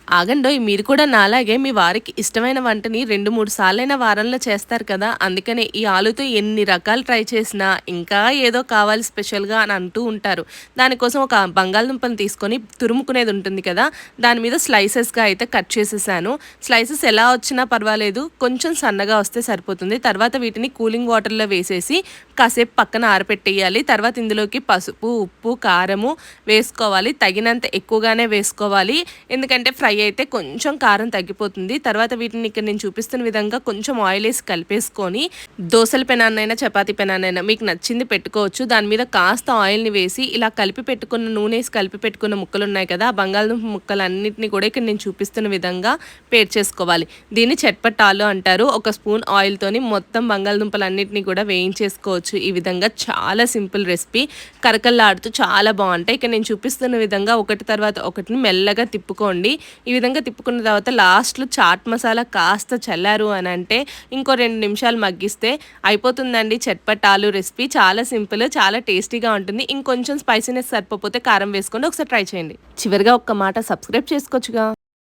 ఆగండోయ్! మీరు కూడా నాలాగే మీ వారికి ఇష్టమైన వంటని 2, 3 సార్లైనా వారంలో చేస్తారు కదా! అందుకనే ఈ ఆలుతో ఎన్ని రకాలు ట్రై చేసినా, ఇంకా ఏదో కావాలి స్పెషల్‌గా అని అంటూ ఉంటారు. దానికోసం ఒక బంగాళదుంపని తీసుకొని తురుముకునేది ఉంటుంది కదా! దాని మీద స్లైసెస్‌గా అయితే కట్ చేసేసాను. స్లైసెస్ ఎలా వచ్చినా పర్వాలేదు. కొంచెం సన్నగా వస్తే సరిపోతుంది. తర్వాత వీటిని కూలింగ్ వాటర్‌లో వేసేసి కాసేపు పక్కన ఆరపెట్టేయాలి. తర్వాత ఇందులోకి పసుపు, ఉప్పు, కారము వేసుకోవాలి. తగినంత ఎక్కువగానే వేసుకోవాలి. ఎందుకంటే ఫ్రై అయితే కొంచెం కారం తగ్గిపోతుంది. తర్వాత వీటిని ఇక్కడ నేను చూపిస్తున్న విధంగా కొంచెం ఆయిల్ ఏసి కలిపేసుకొని దోసల పెనాన్నైనా, చపాతీ పెనాన్నైనా మీకు నచ్చింది పెట్టుకోవచ్చు. దాని మీద కాస్త ఆయిల్‌ని వేసి ఇలా కలిపి పెట్టుకున్న నూనేసి కలిపి పెట్టుకున్న ముక్కలున్నాయి కదా! ఆ బంగాళదుంప ముక్కలన్నిటిని కూడా ఇక్కడ నేను చూపిస్తున్న విధంగా పేర్చేసుకోవాలి. దీన్ని చట్పటాలు అంటారు. ఒక స్పూన్ ఆయిల్‌తోని మొత్తం బంగాళదుంపలన్నిటిని కూడా వేయించేసుకోవచ్చు. ఈ విధంగా చాలా సింపుల్ రెసిపీ. కరకరలాడుతూ చాలా బావుంటాయి. ఇక్కడ నేను చూపిస్తున్న విధంగా ఒకటి తర్వాత ఒకటిని మెల్లగా తిప్పుకోండి. ఈ విధంగా తిప్పుకున్న తర్వాత లాస్ట్‌లో చాట్ మసాలా కాస్త చల్లారు అనంటే ఇంకో 2 నిమిషాలు మగ్గిస్తే అయిపోతుందండి చట్పటాలు రెసిపీ. చాలా సింపుల్, చాలా టేస్టీగా ఉంటుంది. ఇంకొంచెం స్పైసీనెస్ సరిపోతే కారం వేసుకోండి. ఒకసారి ట్రై చేయండి. చివరిగా ఒక్క మాట సబ్స్క్రైబ్ చేసుకోవచ్చుగా.